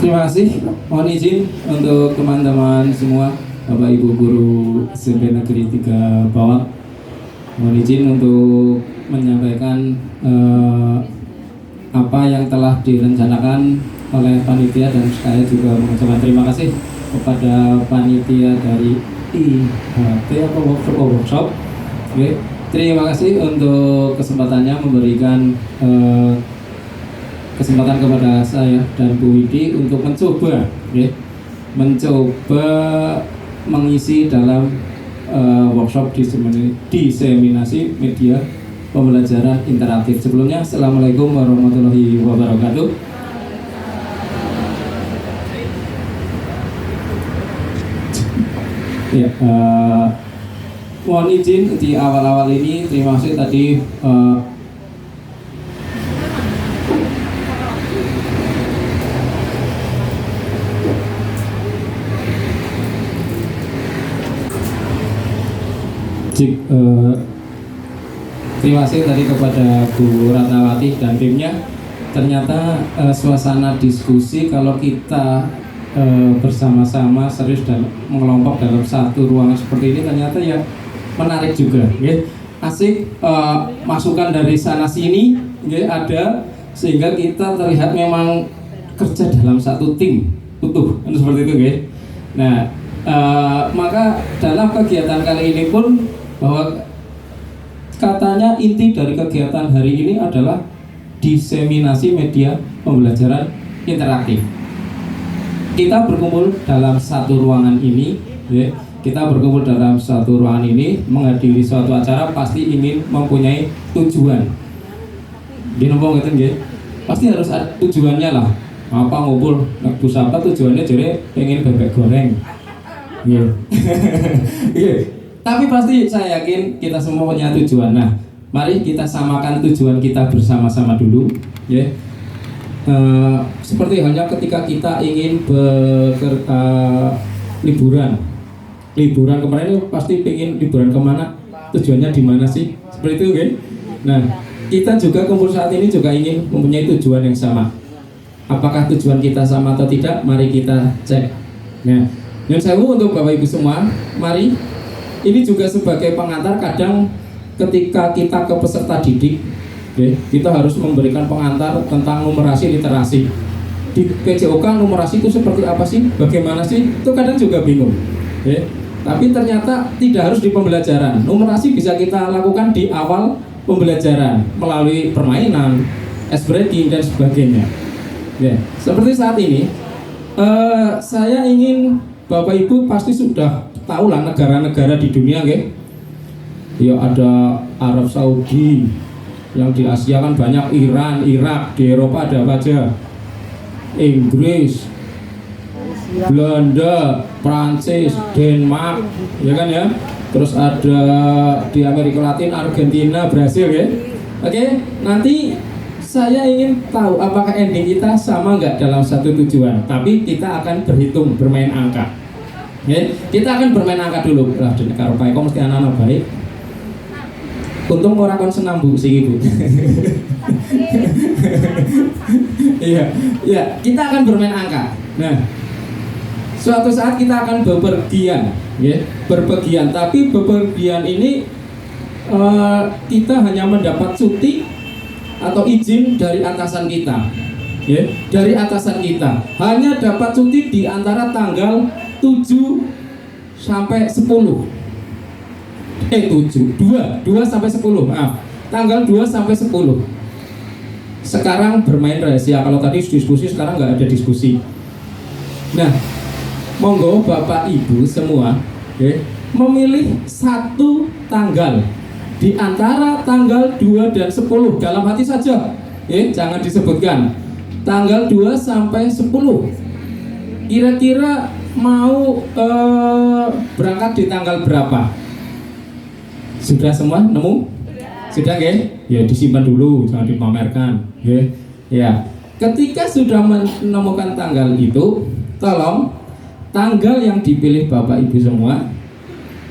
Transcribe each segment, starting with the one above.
Terima kasih. Mohon izin untuk teman-teman semua, Bapak Ibu guru SMP Negeri 3 Bawang. Mohon izin untuk menyampaikan apa yang telah direncanakan oleh panitia, dan saya juga mengucapkan terima kasih kepada panitia dari IHT atau workshop. Oke. Terima kasih untuk kesempatannya memberikan kesempatan kepada saya dan Bu Widi untuk mencoba mengisi dalam workshop diseminasi media pembelajaran interaktif. Sebelumnya, Assalamualaikum warahmatullahi wabarakatuh. Ya, mohon izin di awal-awal ini, terima kasih tadi terima kasih tadi kepada Bu Ratnawati dan timnya. Ternyata suasana diskusi kalau kita bersama-sama serius dan mengelompok dalam satu ruangan seperti ini ternyata ya menarik juga, ya. Asik, masukan dari sana sini, ya, ada, sehingga kita terlihat memang kerja dalam satu tim utuh, seperti itu, ya. Nah, maka dalam kegiatan kali ini pun, bahwa katanya inti dari kegiatan hari ini adalah diseminasi media pembelajaran interaktif. Kita berkumpul dalam satu ruangan ini, ya. Kita berkumpul dalam satu ruangan ini menghadiri suatu acara pasti ingin mempunyai tujuan. Di nombong itu, ya. Pasti harus ada tujuannya lah. Apa ngumpul nebus apa tujuannya, jadi pengen bebek goreng. Ya. Yeah. Tapi pasti saya yakin kita semua punya tujuan. Nah, mari kita samakan tujuan kita bersama-sama dulu, ya. Seperti halnya ketika kita ingin liburan kemarin itu pasti pengen liburan kemana, tujuannya di mana sih, seperti itu, kan? Nah, kita juga kumpul saat ini juga ingin mempunyai tujuan yang sama. Apakah tujuan kita sama atau tidak? Mari kita cek. Nah, yang saya mau untuk Bapak Ibu semua, mari. Ini juga sebagai pengantar, kadang ketika kita ke peserta didik, okay, kita harus memberikan pengantar tentang numerasi literasi. Di PJOK numerasi itu seperti apa sih? Bagaimana sih? Itu kadang juga bingung. Okay. Tapi ternyata tidak harus di pembelajaran. Numerasi bisa kita lakukan di awal pembelajaran melalui permainan, ice breaking dan sebagainya. Okay. Seperti saat ini, saya ingin Bapak Ibu pasti sudah tahu lah negara-negara di dunia, ya. Ya, ada Arab Saudi, yang di Asia kan banyak, Iran, Irak, di Eropa ada apa aja? Inggris, Belanda, Prancis, Denmark, ya kan, ya. Terus ada di Amerika Latin, Argentina, Brasil, ya. Oke, nanti saya ingin tahu apakah ending kita sama nggak dalam satu tujuan. Tapi kita akan berhitung, bermain angka. Okay. Kita akan bermain angka dulu. Lah, di negara baik, kok mesti anak-anak baik. Untung orang kon senam Bu sih, Ibu. Iya, ya, kita akan bermain angka. Nah, suatu saat kita akan bepergian, ya, berpergian. Tapi bepergian ini kita hanya mendapat cuti atau izin dari atasan kita, ya, dari atasan kita. Hanya dapat cuti di antara tanggal 7 sampai 10. 2 sampai 10, maaf. Tanggal 2 sampai 10. Sekarang bermain rahasia. Kalau tadi diskusi, sekarang nggak ada diskusi. Nah, monggo Bapak Ibu semua, okay, memilih satu tanggal di antara tanggal 2 dan 10 dalam hati saja, okay, jangan disebutkan. Tanggal 2 sampai 10. Kira-kira mau berangkat di tanggal berapa? Sudah semua nemu? Sudah, ya? Ya, disimpan dulu, jangan dipamerkan, ya. Ya. Ketika sudah menemukan tanggal itu, tolong tanggal yang dipilih Bapak Ibu semua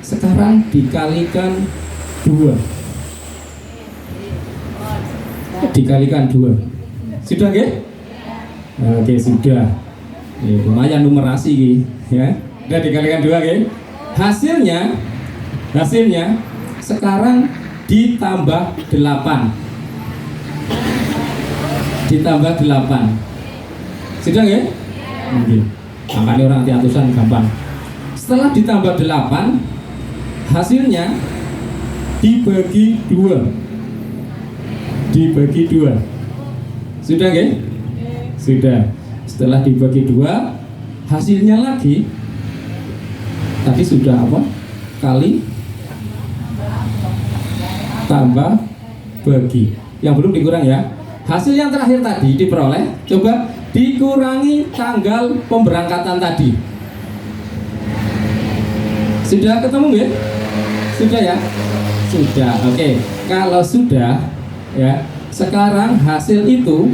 sekarang dikalikan 2. Dikalikan 2. Sudah, ya? Oke, sudah. Lumayan numerasi ya. Udah dikalikan 2 ya. Hasilnya sekarang ditambah 8. Sudah ya? Mungkin. Makanya orang hati-hatusan gampang. Setelah ditambah 8, hasilnya dibagi 2. Sudah ya? Sudah. Setelah dibagi 2, hasilnya lagi tadi sudah apa? Kali tambah bagi. Yang belum dikurang ya. Hasil yang terakhir tadi diperoleh, coba dikurangi tanggal pemberangkatan tadi. Sudah ketemu ya? Sudah ya? Sudah. Oke. Kalau sudah ya, sekarang hasil itu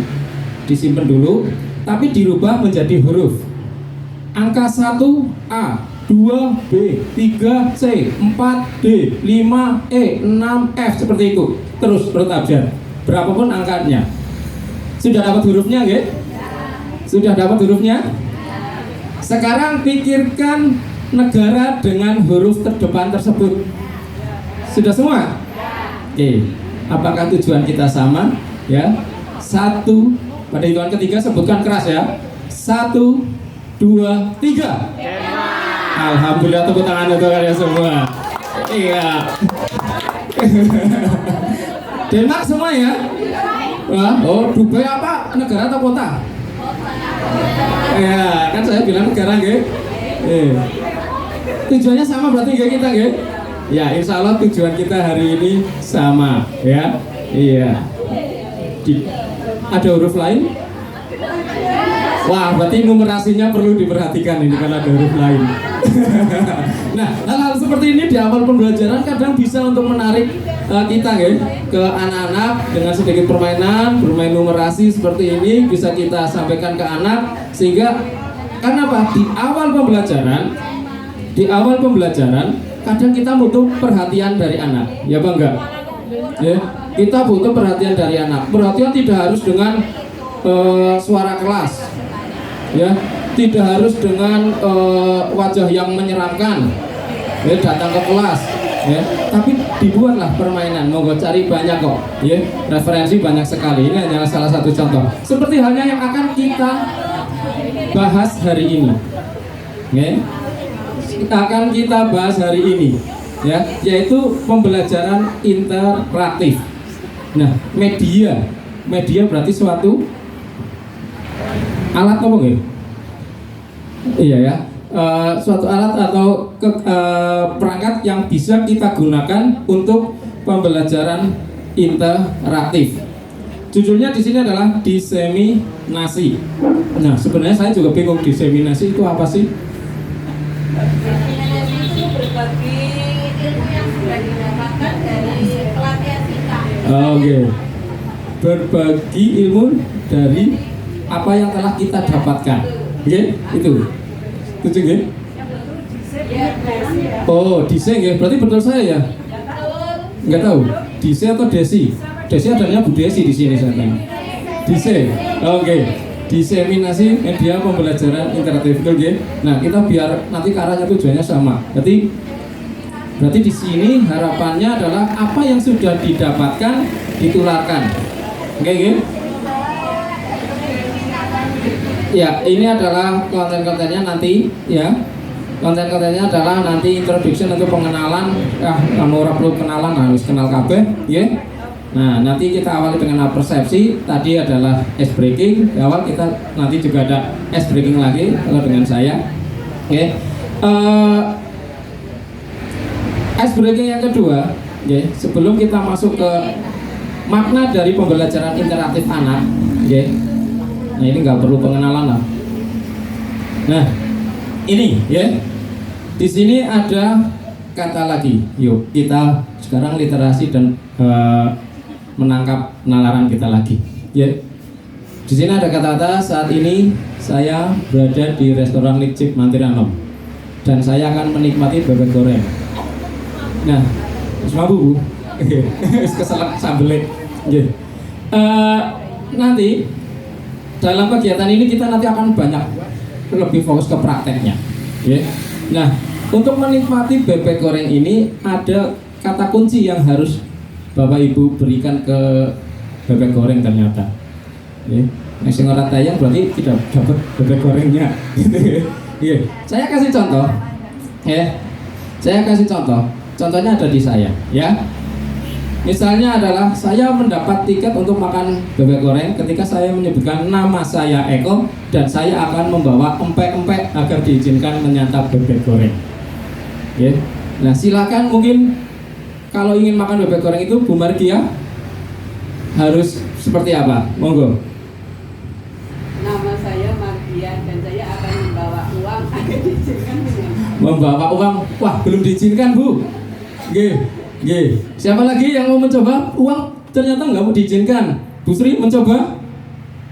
disimpan dulu, tapi dirubah menjadi huruf. Angka 1A, 2B, 3C, 4D, 5E, 6F, seperti itu. Terus urut abjad. Berapapun angkanya. Sudah dapat hurufnya, nggih? Sudah dapat hurufnya? Sekarang pikirkan negara dengan huruf terdepan tersebut. Sudah semua? Oke. Apakah tujuan kita sama? Ya. 1, pada hitungan ketiga sebutkan keras ya. 1, 2, 3. Alhamdulillah, tepuk tangan untuk kalian semua. Iya. Denmark semua ya? Oh, Dubai apa? Negara atau kota? Ya, kan saya bilang negara nggih. Tujuannya sama berarti nggih kita nggih? Ya, insya Allah tujuan kita hari ini sama ya. Iya. Ada huruf lain? Wah, berarti numerasinya perlu diperhatikan ini kalau ada huruf lain. Nah, hal-hal seperti ini di awal pembelajaran kadang bisa untuk menarik kita ya, ke anak-anak dengan sedikit permainan, bermain numerasi seperti ini bisa kita sampaikan ke anak sehingga karena apa? Di awal pembelajaran kadang kita butuh perhatian dari anak, ya Bang enggak? Ya, kita butuh perhatian dari anak. Perhatian tidak harus dengan suara kelas. Ya, tidak harus dengan wajah yang menyeramkan ya, datang ke kelas ya, tapi dibuatlah permainan. Monggo cari banyak kok ya, referensi banyak sekali. Ini hanya salah satu contoh seperti halnya yang akan kita bahas hari ini ya. Akan kita bahas hari ini ya, yaitu pembelajaran interaktif. Nah, media berarti suatu alat apa nggih? Iya ya, suatu alat atau perangkat yang bisa kita gunakan untuk pembelajaran interaktif. Judulnya di sini adalah diseminasi. Nah, sebenarnya saya juga bingung diseminasi itu apa sih? Diseminasi itu berbagi ilmu yang sudah didapatkan dari pelatihan kita. Oke. Berbagi ilmu dari apa yang telah kita dapatkan. Oke, itu. Setuju nggih? Oh, Dise nggih. Berarti betul saya ya? Enggak tahu. Dise atau Desi? Desi adanya Bu Desi di sini saya tanya. Dise. Oke. Diseminasi media pembelajaran interaktif, betul nggih? Nah, kita biar nanti ke arahnya tujuannya sama. Berarti di sini harapannya adalah apa yang sudah didapatkan ditularkan. Oke, nggih? Ya, ini adalah konten-kontennya nanti ya. Konten-kontennya adalah nanti introduction untuk pengenalan. Kamu ora perlu kenalan, harus kenal kabeh, ya. Nah, nanti kita awali dengan persepsi. Tadi adalah ice breaking. Di awal kita nanti juga ada ice breaking lagi kalau dengan saya. Oke. Ice breaking yang kedua, ya, sebelum kita masuk ke makna dari pembelajaran interaktif anak, ya. Nah, ini nggak perlu pengenalan lah. Nah, ini ya. Di sini ada kata lagi. Yuk, kita sekarang literasi dan menangkap nalaran kita lagi. Ya. Di sini ada kata-kata. Saat ini saya berada di restoran Licik Mantiranom dan saya akan menikmati bebek goreng. Nah, semua bu, keselak sambelnya. Ya. Nanti dalam kegiatan ini kita nanti akan banyak lebih fokus ke prakteknya. Ya. Nah, untuk menikmati bebek goreng ini ada kata kunci yang harus Bapak Ibu berikan ke bebek goreng ternyata. Ya. Nah, sing ora tayang berarti tidak dapat bebek gorengnya. Iya. Saya kasih contoh. Ya. Saya kasih contoh. Contohnya ada di saya, ya. Misalnya adalah saya mendapat tiket untuk makan bebek goreng ketika saya menyebutkan nama saya Eko dan saya akan membawa empek-empek agar diizinkan menyantap bebek goreng. Ya. Nah, silakan mungkin kalau ingin makan bebek goreng itu Bu Margia harus seperti apa? Monggo. Nama saya Margia dan saya akan membawa uang agar diizinkan menyantap. Membawa uang, wah belum diizinkan Bu. Nggih. Siapa lagi yang mau mencoba? Uang ternyata nggak mau diizinkan. Bu Sri mencoba?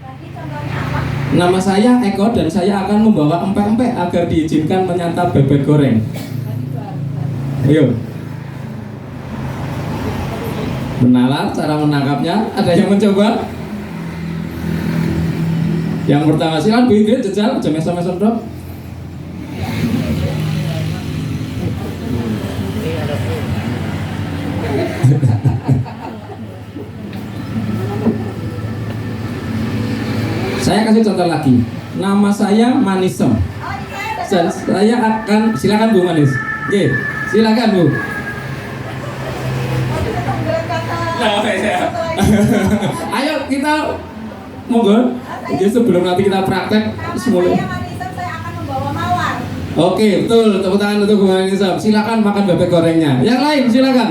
Tadi contohnya apa? Nama saya Eko dan saya akan membawa empek-empek agar diizinkan menyantap bebek goreng. Ayo. Benalar cara menangkapnya. Ada yang mencoba? Yang pertama silakan Bu Ingrid jejal, jangan mesem-mesem dok. Saya kasih contoh lagi. Nama saya Manisem. Dan saya akan, silakan Bu Manis. Oke, silakan Bu. Ayo kita monggo. Jadi sebelum nanti kita praktek semula. Saya akan membawa mawar. Oke, betul. Tepuk tangan untuk Bu Manisem. Silakan makan bebek gorengnya. Yang lain silakan.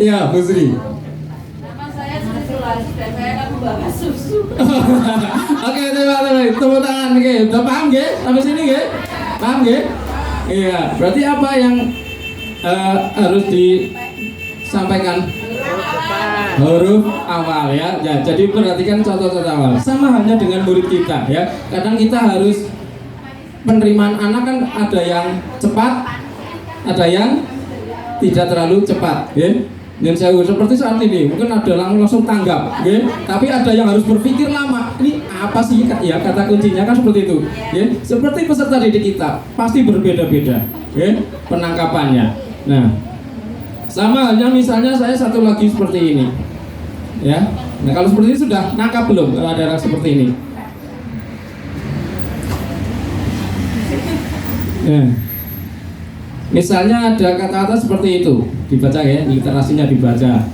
Iya, Bu Sri. Nama saya Sri Sulasi dan saya akan membawa susu. Oke, teman-teman, tepuk tangan. Oke, udah paham nggih? Sampai sini nggih? Paham nggih? Iya, berarti apa yang harus disampaikan? Huruf awal ya. Ya, jadi perhatikan contoh-contoh awal. Sama halnya dengan murid kita ya. Kadang kita harus penerimaan anak kan ada yang cepat, ada yang tidak terlalu cepat, ya. Dan saya seperti saat ini mungkin ada langsung tanggap, ya. Tapi ada yang harus berpikir lama. Ini apa sih ya kata kuncinya kan seperti itu, ya. Seperti peserta didik kita pasti berbeda-beda, ya, penangkapannya. Nah, sama halnya misalnya saya satu lagi seperti ini, ya. Nah kalau seperti ini sudah nangkap belum? Kalau ada orang seperti ini, ya. Misalnya ada kata-kata seperti itu, dibaca ya, literasinya dibaca.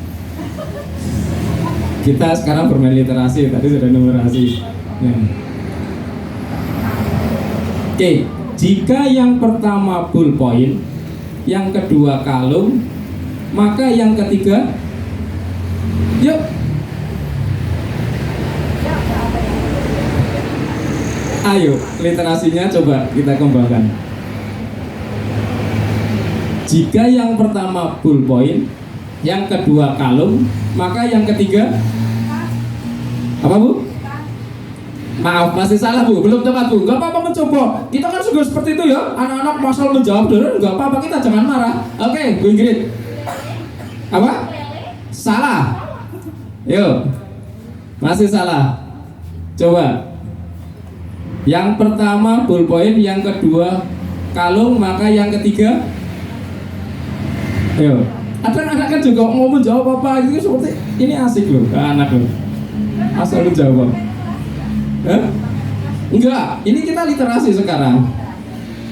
Kita sekarang bermain literasi, tadi sudah numerasi. Ya. Oke, jika yang pertama ballpoint, yang kedua kalung, maka yang ketiga, yuk. Ayo, literasinya coba kita kembangkan. Jika yang pertama ballpoint, yang kedua kalung, maka yang ketiga apa Bu? Maaf, masih salah Bu, belum tepat Bu. Gak apa-apa mencoba. Kita kan juga seperti itu ya. Anak-anak masal menjawab dulu, gak apa-apa, kita jangan marah. Oke, Bu Ingrid. Apa? Salah. Yuk, masih salah. Coba. Yang pertama ballpoint, yang kedua kalung, maka yang ketiga. Ayo, anak-anak kan juga mau menjawab apa itu seperti ini asik loh, ke anak loh. Asal menjawab. Enggak, ini kita literasi sekarang.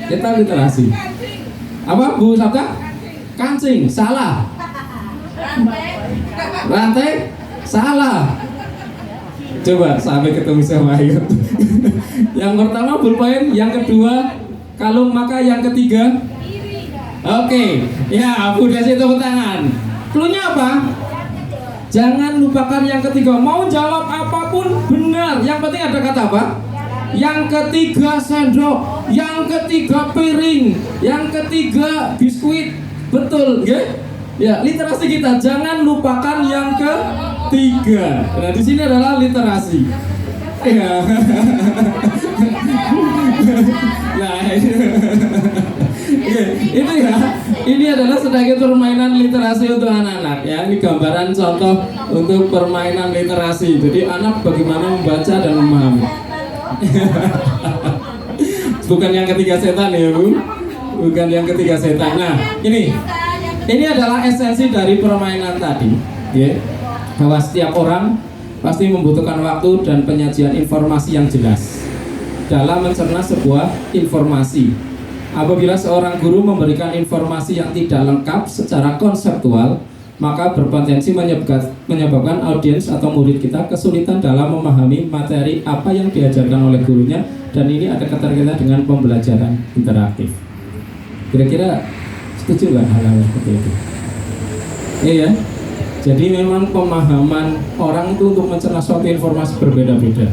Kita literasi. Apa Bu Sabta? Kancing, salah. Rantai, salah. Coba sampai ketemu sama Ayu. Yang pertama ballpoint, yang kedua kalung, maka yang ketiga. Oke, ya Bu Desi tepuk tangan. Cluenya apa? Jangan lupakan yang ketiga. Mau jawab apapun benar. Yang penting ada kata apa? Yang ketiga sendok, yang ketiga piring, yang ketiga biskuit. Betul, ya? Ya, literasi kita jangan lupakan yang ketiga. Nah, di sini adalah literasi. Ya. Nah, itu ya, ini adalah sedikit permainan literasi untuk anak-anak ya. Ini gambaran contoh untuk permainan literasi. Jadi anak bagaimana membaca dan memahami. Bukan yang ketiga setan ya Bu, bukan yang ketiga setan. Nah ini adalah esensi dari permainan tadi, ya, bahwa setiap orang pasti membutuhkan waktu dan penyajian informasi yang jelas dalam mencerna sebuah informasi. Apabila seorang guru memberikan informasi yang tidak lengkap secara konseptual, maka berpotensi menyebabkan audiens atau murid kita kesulitan dalam memahami materi apa yang diajarkan oleh gurunya, dan ini ada keterkaitan dengan pembelajaran interaktif. Kira-kira setuju nggak hal-hal seperti itu? Iya. Jadi memang pemahaman orang itu untuk mencerna suatu informasi berbeda-beda,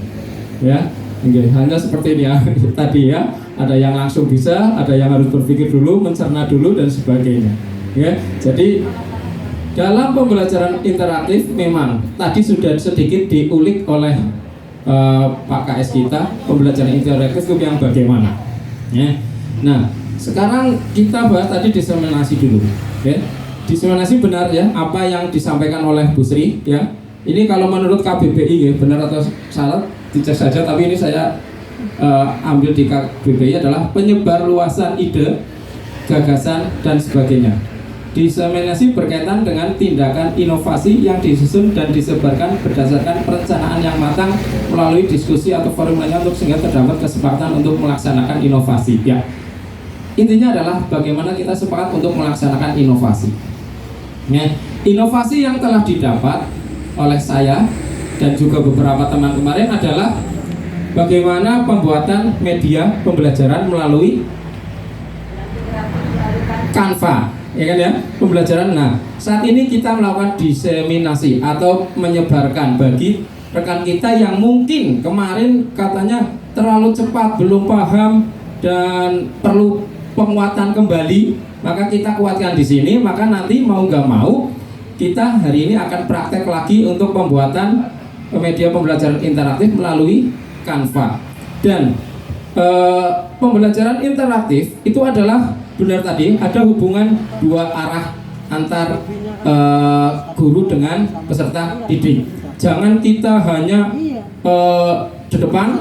ya. Hanya seperti ini ya, tadi ya, ada yang langsung bisa, ada yang harus berpikir dulu, mencerna dulu dan sebagainya. Ya, jadi dalam pembelajaran interaktif memang tadi sudah sedikit diulik oleh Pak KS kita, pembelajaran interaktif itu yang bagaimana. Ya. Nah, sekarang kita bahas tadi diseminasi dulu. Ya. Diseminasi benar ya, apa yang disampaikan oleh Bu Sri ya. Ini kalau menurut KBBI ya, benar atau salah dicek saja, tapi ini saya ambil di KBBI adalah penyebar luasan ide, gagasan dan sebagainya. Diseminasi berkaitan dengan tindakan inovasi yang disusun dan disebarkan berdasarkan perencanaan yang matang melalui diskusi atau forum lainnya untuk sehingga terdapat kesepakatan untuk melaksanakan inovasi. Ya, intinya adalah bagaimana kita sepakat untuk melaksanakan inovasi. Ya, inovasi yang telah didapat oleh saya dan juga beberapa teman kemarin adalah bagaimana pembuatan media pembelajaran melalui Canva. Ya kan ya, pembelajaran. Nah, saat ini kita melakukan diseminasi atau menyebarkan bagi rekan kita yang mungkin kemarin katanya terlalu cepat, belum paham dan perlu penguatan kembali. Maka kita kuatkan di sini, maka nanti mau nggak mau kita hari ini akan praktek lagi untuk pembuatan media pembelajaran interaktif melalui Canva. Dan pembelajaran interaktif itu adalah benar tadi ada hubungan dua arah antar guru dengan peserta didik. Jangan kita hanya di depan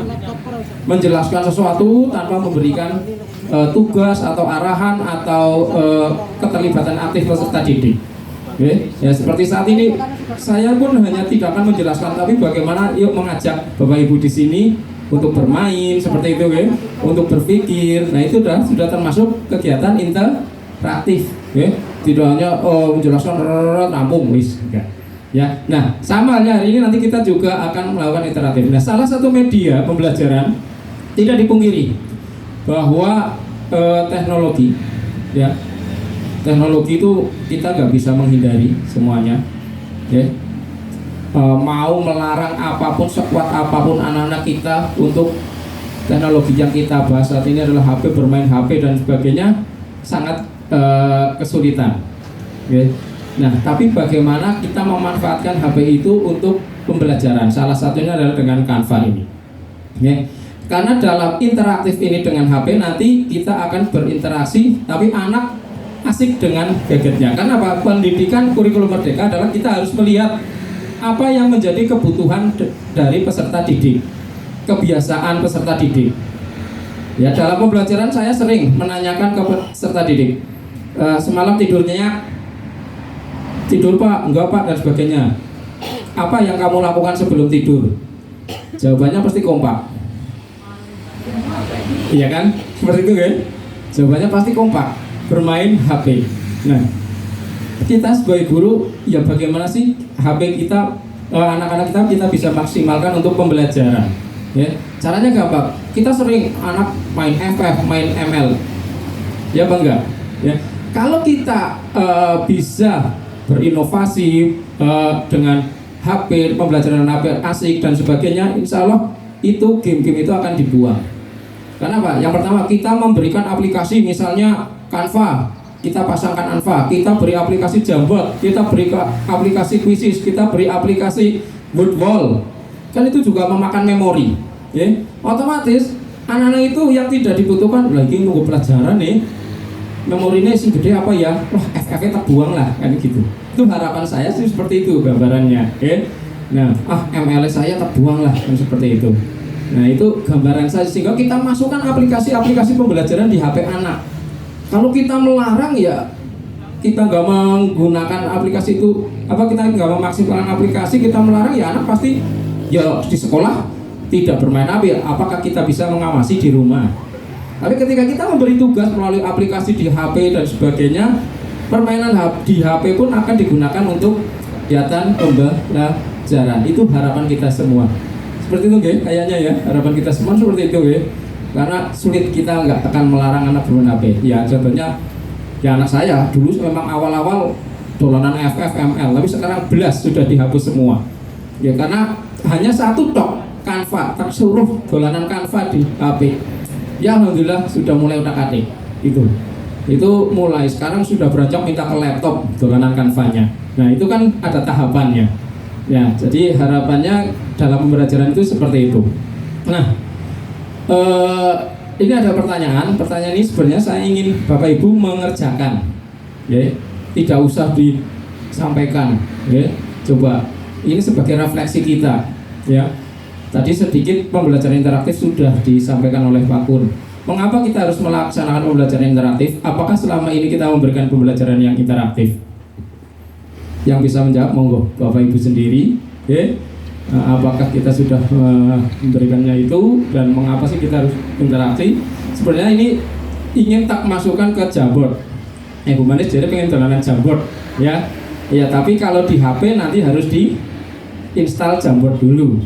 menjelaskan sesuatu tanpa memberikan tugas atau arahan atau keterlibatan aktif peserta didik. Okay. Ya seperti saat ini saya pun hanya tidak akan menjelaskan, tapi bagaimana yuk mengajak Bapak Ibu di sini untuk bermain seperti itu, okay? Untuk berpikir. Nah itu sudah termasuk kegiatan interaktif, okay? Tidak hanya menjelaskan rampung wis, enggak. Ya, nah sama halnya hari ini nanti kita juga akan melakukan interaktif. Nah salah satu media pembelajaran tidak dipungkiri bahwa teknologi, ya. Teknologi itu kita nggak bisa menghindari semuanya, ya. Mau melarang apapun, sekuat apapun anak-anak kita untuk teknologi yang kita bahas saat ini adalah HP, bermain HP dan sebagainya, sangat kesulitan, ya. Nah, tapi bagaimana kita memanfaatkan HP itu untuk pembelajaran? Salah satunya adalah dengan Canva ini, ya. Karena dalam interaktif ini dengan HP nanti kita akan berinteraksi, tapi anak asik dengan gadgetnya. Karena apa? Pendidikan kurikulum merdeka adalah kita harus melihat apa yang menjadi kebutuhan dari peserta didik, kebiasaan peserta didik. Ya, dalam pembelajaran saya sering menanyakan ke peserta didik, semalam tidurnya tidur Pak, enggak Pak dan sebagainya. Apa yang kamu lakukan sebelum tidur? Jawabannya pasti kompak. Iya kan? Seperti itu kan? Jawabannya pasti kompak, bermain HP. Nah, kita sebagai guru ya bagaimana sih HP kita, anak-anak kita bisa maksimalkan untuk pembelajaran, ya. Caranya gampang. Kita sering anak main FF, main ML, ya bangga, ya. Kalau kita bisa berinovasi dengan HP, pembelajaran HP asik dan sebagainya, insya Allah itu game-game itu akan dibuang. Kenapa? Yang pertama, kita memberikan aplikasi misalnya Canva, kita pasangkan Canva, kita beri aplikasi Jamboard, kita beri aplikasi Quizzes, kita beri aplikasi Wordwall. Kan itu juga memakan memori, ya. Otomatis anak-anak itu yang tidak dibutuhkan lagi nunggu pelajaran nih, memorinya sih gede apa ya, wah FF-nya terbuang lah, kan gitu. Itu harapan saya sih seperti itu gambarannya, ya. Nah, ML saya terbuang lah, kan seperti itu. Nah itu gambaran saya, sehingga kita masukkan aplikasi-aplikasi pembelajaran di HP anak. Kalau kita melarang ya kita nggak menggunakan aplikasi itu, kita nggak memaksimalkan aplikasi, kita melarang ya anak pasti ya di sekolah tidak bermain HP. Apakah kita bisa mengawasi di rumah? Tapi ketika kita memberi tugas melalui aplikasi di HP dan sebagainya, permainan di HP pun akan digunakan untuk kegiatan pembelajaran. Itu harapan kita semua. Seperti itu kayaknya ya, harapan kita semua seperti itu karena sulit kita nggak akan melarang anak bermain HP. Ya contohnya ya anak saya dulu memang awal-awal dolanan FF, ML, tapi sekarang belas sudah dihapus semua. Ya karena hanya satu tok Canva, tersuruh dolanan Canva di HP. Ya alhamdulillah sudah mulai utak-atik itu mulai sekarang sudah beranjak minta ke laptop dolanan Canva-nya. Nah itu kan ada tahapannya. Ya, jadi harapannya dalam pembelajaran itu seperti itu. Nah, ini ada pertanyaan. Pertanyaan ini sebenarnya saya ingin Bapak Ibu mengerjakan, tidak usah disampaikan, Coba, ini sebagai refleksi kita, ya. Tadi sedikit pembelajaran interaktif sudah disampaikan oleh Pak Kun. Mengapa kita harus melaksanakan pembelajaran interaktif? Apakah selama ini kita memberikan pembelajaran yang interaktif? Yang bisa menjawab monggo Bapak Ibu sendiri, apakah kita sudah memberikannya itu dan mengapa sih kita harus interaksi? Sebenarnya ini ingin tak masukkan ke Jamboard. Bu Manis jadi pengen dolanan Jamboard, ya. Tapi kalau di HP nanti harus diinstal Jamboard dulu,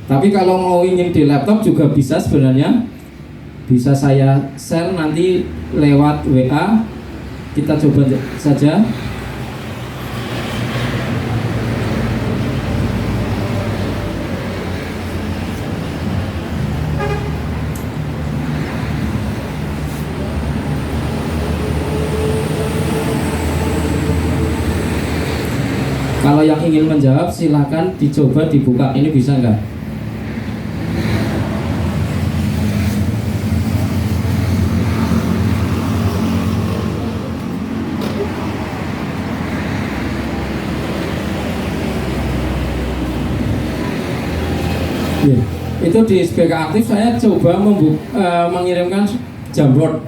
Tapi kalau mau ingin di laptop juga bisa sebenarnya, bisa saya share nanti lewat WA. Kita coba saja. Kalau yang ingin menjawab silakan dicoba dibuka. Ini bisa nggak? Itu di SPK aktif saya coba mengirimkan Jamboard,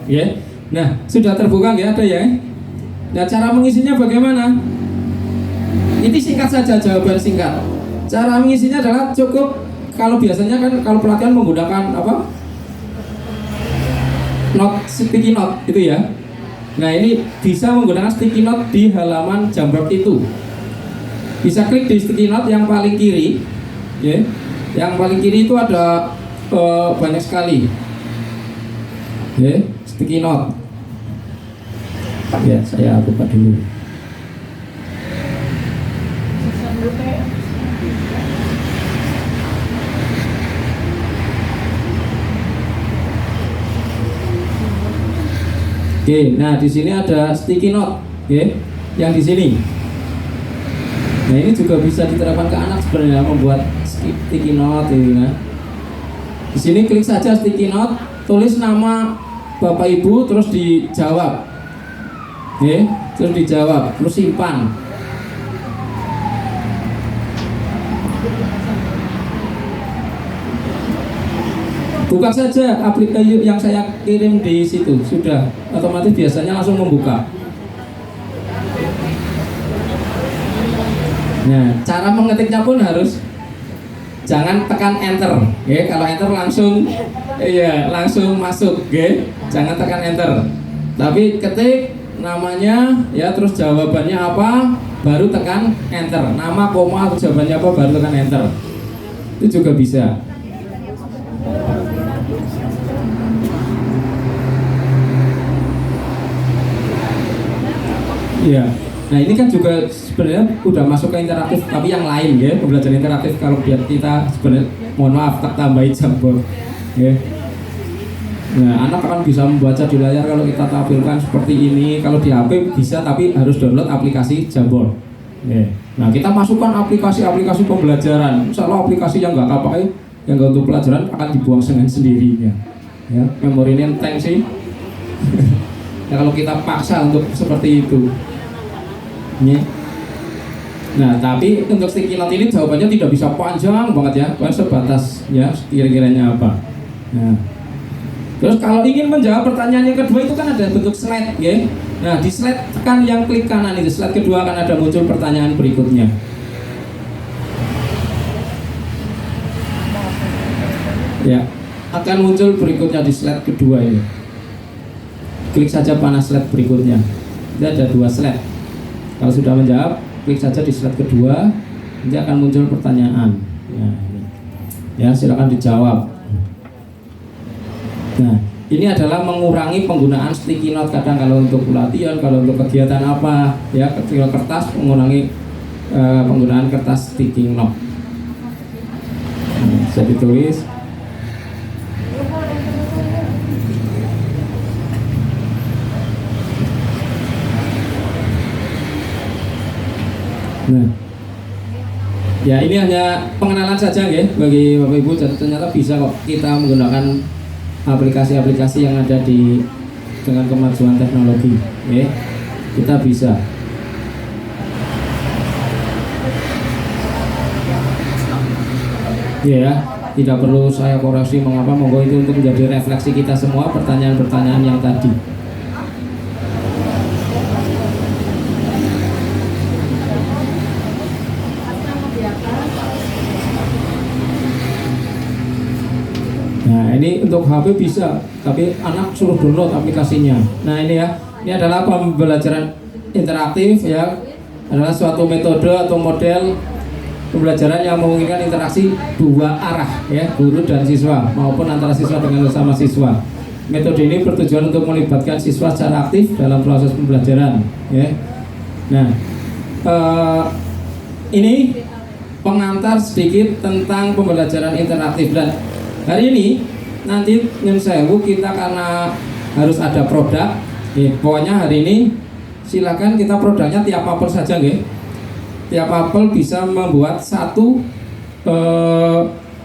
Nah sudah terbuka nggak ada ya? Nah cara mengisinya bagaimana? Ini singkat saja, jawaban singkat. Cara mengisinya adalah cukup, kalau biasanya kan kalau pelatihan menggunakan sticky note itu ya. Nah ini bisa menggunakan sticky note di halaman Jamboard itu. Bisa klik di sticky note yang paling kiri, Yang paling kiri itu ada banyak sekali, sticky note. Ya saya buka dulu. Nah di sini ada sticky note, yang di sini. Nah ini juga bisa diterapkan ke anak sebenarnya, membuat sticky note ini. Di sini klik saja sticky note, tulis nama Bapak Ibu, terus dijawab, terus dijawab, terus simpan. Buka saja aplikasi yang saya kirim di situ, sudah otomatis biasanya langsung membuka. Nah, cara mengetiknya pun harus jangan tekan enter, Kalau enter langsung masuk, Jangan tekan enter. Tapi ketik namanya, terus jawabannya apa, baru tekan enter. Nama, koma, jawabannya apa, baru tekan enter. Itu juga bisa. Iya. Nah ini kan juga sebenarnya udah masuk ke interaktif, tapi yang lain pembelajaran interaktif. Kalau biar kita sebenarnya, mohon maaf tak tambahin Jamboard, Nah anak akan bisa membaca di layar kalau kita tampilkan seperti ini. Kalau di HP bisa, tapi harus download aplikasi Jamboard. Nah kita masukkan aplikasi-aplikasi pembelajaran. Misalnya aplikasi yang nggak pakai, yang nggak untuk pelajaran akan dibuang dengan sendirinya. Memorinya enteng sih. Nah kalau kita paksa untuk seperti itu. Nah, tapi untuk sticky note ini jawabannya tidak bisa panjang banget ya, paling sebatas ya kira-kiranya apa. Nah, terus kalau ingin menjawab pertanyaan yang kedua itu kan ada bentuk slide, ya. Nah, di slide tekan yang klik kanan itu, slide kedua akan ada muncul pertanyaan berikutnya. Ya, akan muncul berikutnya di slide kedua ini. Klik saja panah slide berikutnya. Ini ada 2 slide. Kalau sudah menjawab, klik saja di slide kedua, nanti akan muncul pertanyaan. Ya, silakan dijawab. Nah, ini adalah mengurangi penggunaan sticky note. Kadang kalau untuk pelatihan, kalau untuk kegiatan apa, ya, ketika kertas mengurangi penggunaan kertas sticky note. Nah, bisa ditulis. Nah, ya ini hanya pengenalan saja ya bagi Bapak Ibu. Ternyata bisa kok kita menggunakan aplikasi-aplikasi yang ada dengan kemajuan teknologi. Ya, kita bisa. Ya, tidak perlu saya koreksi mengapa. Monggo itu untuk menjadi refleksi kita semua pertanyaan-pertanyaan yang tadi. Nah, ini untuk HP bisa, tapi anak suruh download aplikasinya. Nah, ini ya, ini adalah pembelajaran interaktif ya, adalah suatu metode atau model pembelajaran yang memungkinkan interaksi 2 arah ya, guru dan siswa maupun antara siswa dengan sesama siswa. Metode ini bertujuan untuk melibatkan siswa secara aktif dalam proses pembelajaran ya. Nah, ini pengantar sedikit tentang pembelajaran interaktif. Dan hari ini nanti nyun sewu kita karena harus ada produk, pokoknya hari ini silakan kita produknya tiap apel saja, tiap apel bisa membuat satu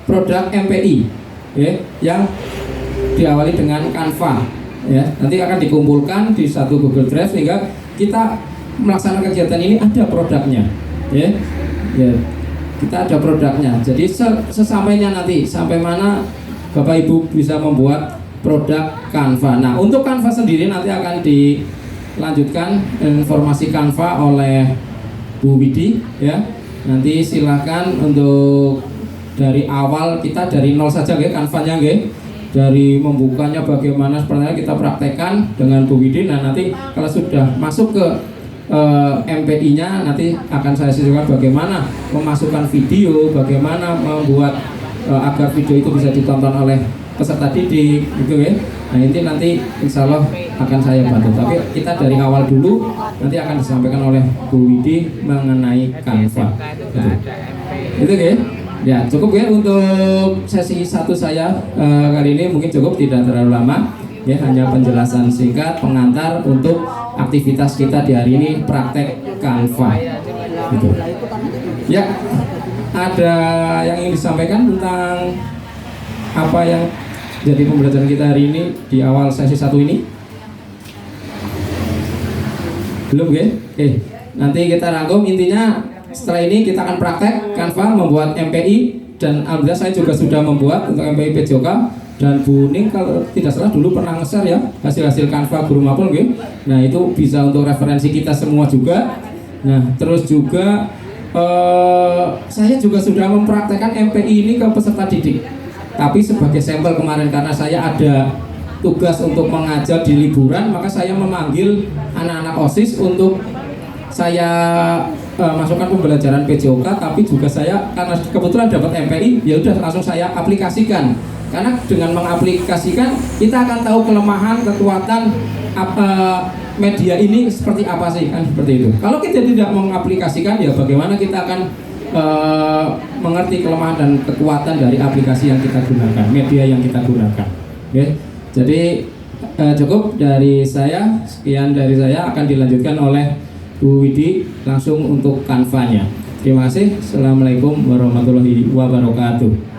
produk MPI, yang diawali dengan Canva, nanti akan dikumpulkan di satu Google Drive sehingga kita melaksanakan kegiatan ini ada produknya, kita ada produknya. Jadi sesampainya nanti sampai mana Bapak Ibu bisa membuat produk Canva. Nah, untuk Canva sendiri nanti akan dilanjutkan informasi Canva oleh Bu Widi ya. Nanti silakan untuk dari awal kita dari nol saja Canvanya dari membukanya bagaimana sebenarnya kita praktekkan dengan Bu Widi. Nah, nanti kalau sudah masuk ke MPI-nya nanti akan saya siswakan bagaimana memasukkan video, bagaimana membuat agar video itu bisa ditonton oleh peserta didik gitu ya. Nah, ini nanti insya Allah akan saya bantu. Tapi kita dari awal dulu nanti akan disampaikan oleh Bu Widi mengenai Canva. Itu ya cukup ya untuk sesi 1 saya kali ini, mungkin cukup, tidak terlalu lama ya, hanya penjelasan singkat pengantar untuk aktivitas kita di hari ini praktek Canva gitu. Ya, ada yang ingin disampaikan tentang apa yang jadi pembelajaran kita hari ini di awal sesi 1 ini? Belum nanti kita rangkum. Intinya setelah ini kita akan praktek Canva membuat MPI, dan alhamdulillah saya juga sudah membuat untuk MPI PJOK. Dan Bu Ning kalau tidak salah dulu pernah nge-share ya hasil-hasil Canva guru mapel Nah, itu bisa untuk referensi kita semua juga. Nah, terus juga saya juga sudah mempraktekkan MPI ini ke peserta didik, tapi sebagai sampel kemarin karena saya ada tugas untuk mengajar di liburan, maka saya memanggil anak-anak OSIS untuk saya masukkan pembelajaran PJOK, tapi juga saya karena kebetulan dapat MPI, ya udah langsung saya aplikasikan. Karena dengan mengaplikasikan kita akan tahu kelemahan, kekuatan media ini seperti apa sih, kan seperti itu. Kalau kita tidak mengaplikasikan, ya bagaimana kita akan mengerti kelemahan dan kekuatan dari aplikasi yang kita gunakan, media yang kita gunakan. Jadi cukup dari saya, sekian dari saya, akan dilanjutkan oleh Bu Widi langsung untuk Canva-nya. Terima kasih. Assalamualaikum warahmatullahi wabarakatuh.